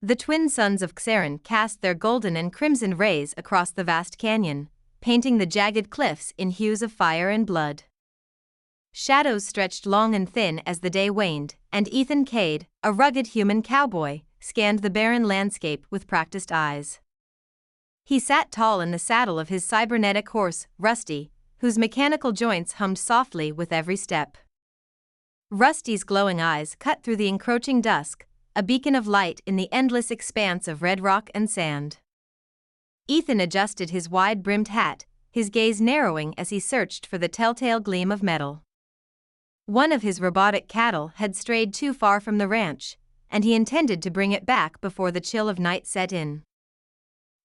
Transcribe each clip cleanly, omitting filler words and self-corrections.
The twin sons of Xarin cast their golden and crimson rays across the vast canyon, painting the jagged cliffs in hues of fire and blood. Shadows stretched long and thin as the day waned, and Ethan Cade, a rugged human cowboy, scanned the barren landscape with practiced eyes. He sat tall in the saddle of his cybernetic horse, Rusty, whose mechanical joints hummed softly with every step. Rusty's glowing eyes cut through the encroaching dusk, a beacon of light in the endless expanse of red rock and sand. Ethan adjusted his wide-brimmed hat, his gaze narrowing as he searched for the telltale gleam of metal. One of his robotic cattle had strayed too far from the ranch, and he intended to bring it back before the chill of night set in.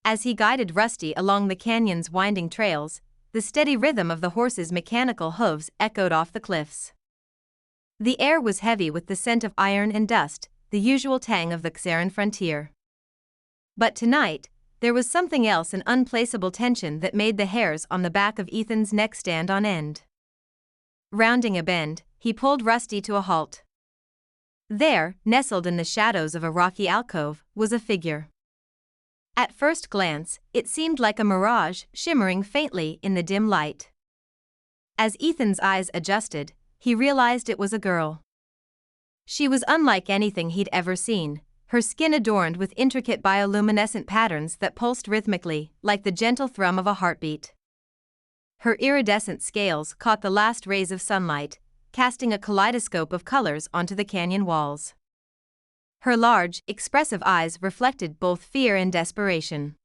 As he guided Rusty along the canyon's winding trails, the steady rhythm of the horse's mechanical hooves echoed off the cliffs. The air was heavy with the scent of iron and dust, the usual tang of the Xarin frontier. But tonight, there was something else, an unplaceable tension that made the hairs on the back of Ethan's neck stand on end. Rounding a bend, he pulled Rusty to a halt. There, nestled in the shadows of a rocky alcove, was a figure. At first glance, it seemed like a mirage shimmering faintly in the dim light. As Ethan's eyes adjusted, he realized it was a girl. She was unlike anything he'd ever seen, her skin adorned with intricate bioluminescent patterns that pulsed rhythmically, like the gentle thrum of a heartbeat. Her iridescent scales caught the last rays of sunlight, casting a kaleidoscope of colors onto the canyon walls. Her large, expressive eyes reflected both fear and desperation.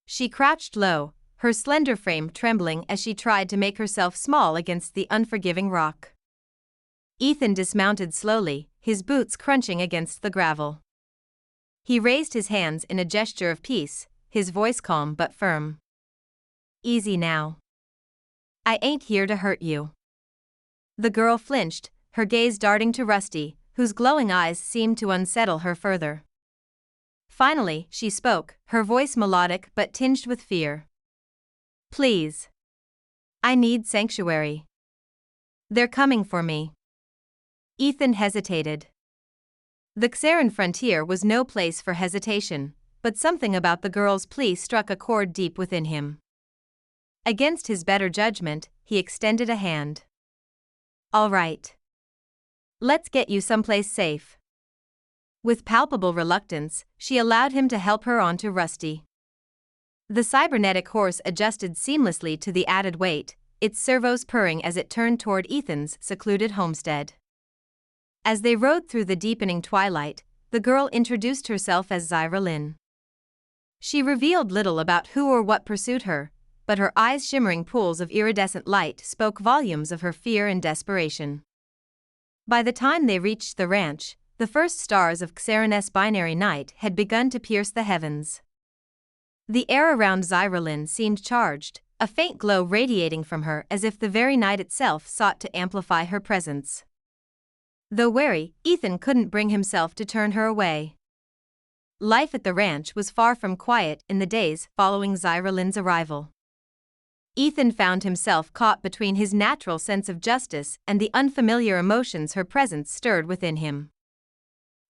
She crouched low, her slender frame trembling as she tried to make herself small against the unforgiving rock. Ethan dismounted slowly, his boots crunching against the gravel. He raised his hands in a gesture of peace, his voice calm but firm. "Easy now. I ain't here to hurt you." The girl flinched, her gaze darting to Rusty, whose glowing eyes seemed to unsettle her further. Finally, she spoke, her voice melodic but tinged with fear. "Please. I need sanctuary. They're coming for me." Ethan hesitated. The Xarin frontier was no place for hesitation, but something about the girl's plea struck a chord deep within him. Against his better judgment, he extended a hand. "All right. Let's get you someplace safe." With palpable reluctance, she allowed him to help her onto Rusty. The cybernetic horse adjusted seamlessly to the added weight, its servos purring as it turned toward Ethan's secluded homestead. As they rode through the deepening twilight, the girl introduced herself as Zyra Lynn. She revealed little about who or what pursued her, but her eyes' shimmering pools of iridescent light spoke volumes of her fear and desperation. By the time they reached the ranch, the first stars of Xarin's binary night had begun to pierce the heavens. The air around Zyra Lynn seemed charged, a faint glow radiating from her as if the very night itself sought to amplify her presence. Though wary, Ethan couldn't bring himself to turn her away. Life at the ranch was far from quiet in the days following Zyra Lynn's arrival. Ethan found himself caught between his natural sense of justice and the unfamiliar emotions her presence stirred within him.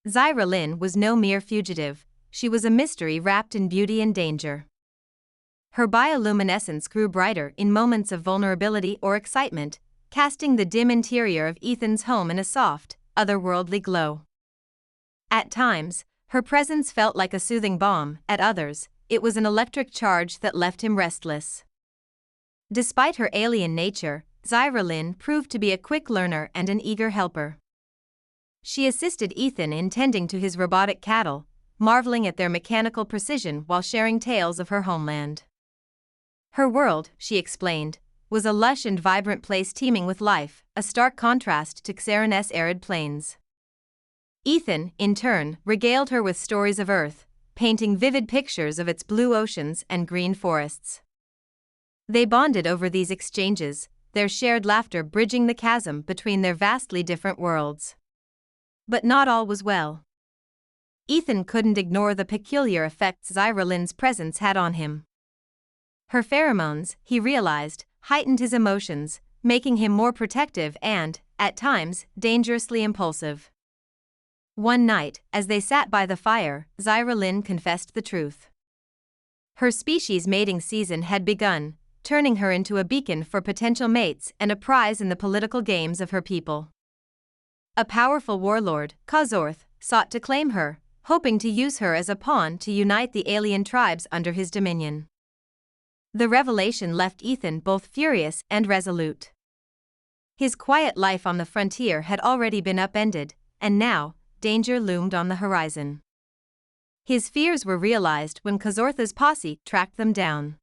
Zyra Lynn was no mere fugitive, she was a mystery wrapped in beauty and danger. Her bioluminescence grew brighter in moments of vulnerability or excitement, casting the dim interior of Ethan's home in a soft, otherworldly glow. At times, her presence felt like a soothing balm, at others, it was an electric charge that left him restless. Despite her alien nature, Zyra Lynn proved to be a quick learner and an eager helper. She assisted Ethan in tending to his robotic cattle, marveling at their mechanical precision while sharing tales of her homeland. Her world, she explained, was a lush and vibrant place teeming with life, a stark contrast to Xarin's arid plains. Ethan, in turn, regaled her with stories of Earth, painting vivid pictures of its blue oceans and green forests. They bonded over these exchanges, their shared laughter bridging the chasm between their vastly different worlds. But not all was well. Ethan couldn't ignore the peculiar effects Zyra Lynn's presence had on him. Her pheromones, he realized, heightened his emotions, making him more protective and, at times, dangerously impulsive. One night, as they sat by the fire, Zyra confessed the truth. Her species' mating season had begun, turning her into a beacon for potential mates and a prize in the political games of her people. A powerful warlord, Kazorth, sought to claim her, hoping to use her as a pawn to unite the alien tribes under his dominion. The revelation left Ethan both furious and resolute. His quiet life on the frontier had already been upended, and now, danger loomed on the horizon. His fears were realized when Kazortha's posse tracked them down.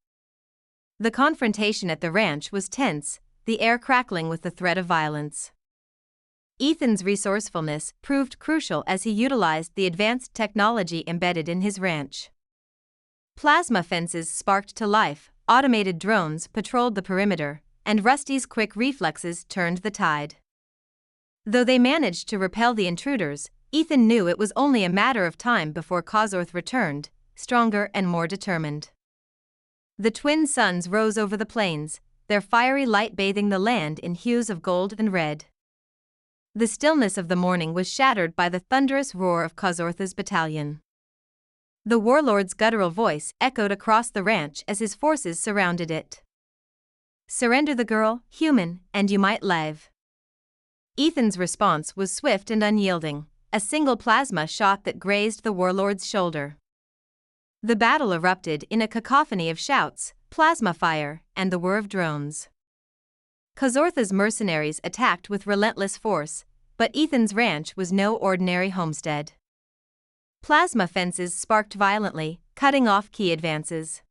The confrontation at the ranch was tense, the air crackling with the threat of violence. Ethan's resourcefulness proved crucial as he utilized the advanced technology embedded in his ranch. Plasma fences sparked to life, automated drones patrolled the perimeter, and Rusty's quick reflexes turned the tide. Though they managed to repel the intruders, Ethan knew it was only a matter of time before Kazorth returned, stronger and more determined. The twin suns rose over the plains, their fiery light bathing the land in hues of gold and red. The stillness of the morning was shattered by the thunderous roar of Kazortha's battalion. The warlord's guttural voice echoed across the ranch as his forces surrounded it. "Surrender the girl, human, and you might live." Ethan's response was swift and unyielding, a single plasma shot that grazed the warlord's shoulder. The battle erupted in a cacophony of shouts, plasma fire, and the whir of drones. Kazortha's mercenaries attacked with relentless force, but Ethan's ranch was no ordinary homestead. Plasma fences sparked violently, cutting off key advances.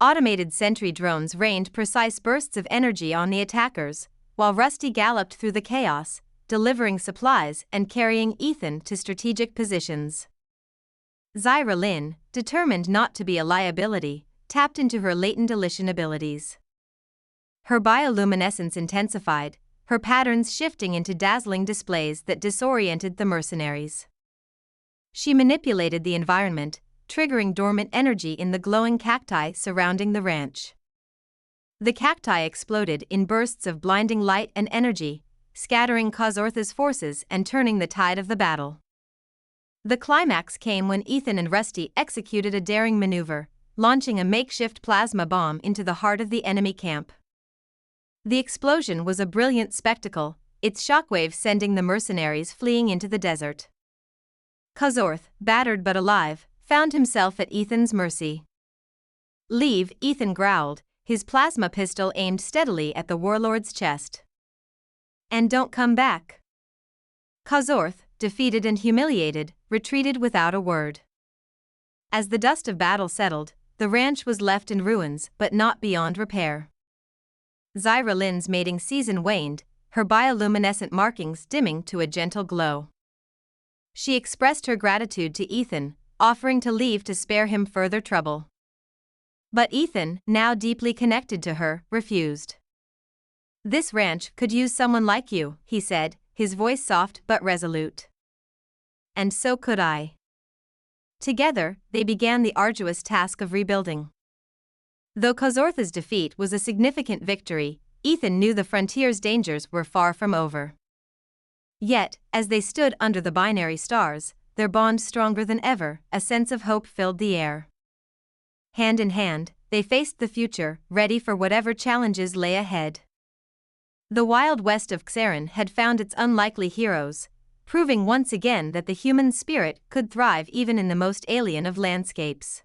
Automated sentry drones rained precise bursts of energy on the attackers, while Rusty galloped through the chaos, delivering supplies and carrying Ethan to strategic positions. Zyra, determined not to be a liability, tapped into her latent elision abilities. Her bioluminescence intensified, her patterns shifting into dazzling displays that disoriented the mercenaries. She manipulated the environment, triggering dormant energy in the glowing cacti surrounding the ranch. The cacti exploded in bursts of blinding light and energy, scattering Kazortha's forces and turning the tide of the battle. The climax came when Ethan and Rusty executed a daring maneuver, launching a makeshift plasma bomb into the heart of the enemy camp. The explosion was a brilliant spectacle, its shockwaves sending the mercenaries fleeing into the desert. Kazorth, battered but alive, found himself at Ethan's mercy. "Leave," Ethan growled, his plasma pistol aimed steadily at the warlord's chest. "And don't come back." Kazorth, defeated and humiliated, retreated without a word. As the dust of battle settled, the ranch was left in ruins but not beyond repair. Zyra mating season waned, her bioluminescent markings dimming to a gentle glow. She expressed her gratitude to Ethan, offering to leave to spare him further trouble. But Ethan, now deeply connected to her, refused. "This ranch could use someone like you," he said, his voice soft but resolute. "And so could I." Together, they began the arduous task of rebuilding. Though Kazortha's defeat was a significant victory, Ethan knew the frontier's dangers were far from over. Yet, as they stood under the binary stars, their bond stronger than ever, a sense of hope filled the air. Hand in hand, they faced the future, ready for whatever challenges lay ahead. The wild west of Xarin had found its unlikely heroes, proving once again that the human spirit could thrive even in the most alien of landscapes.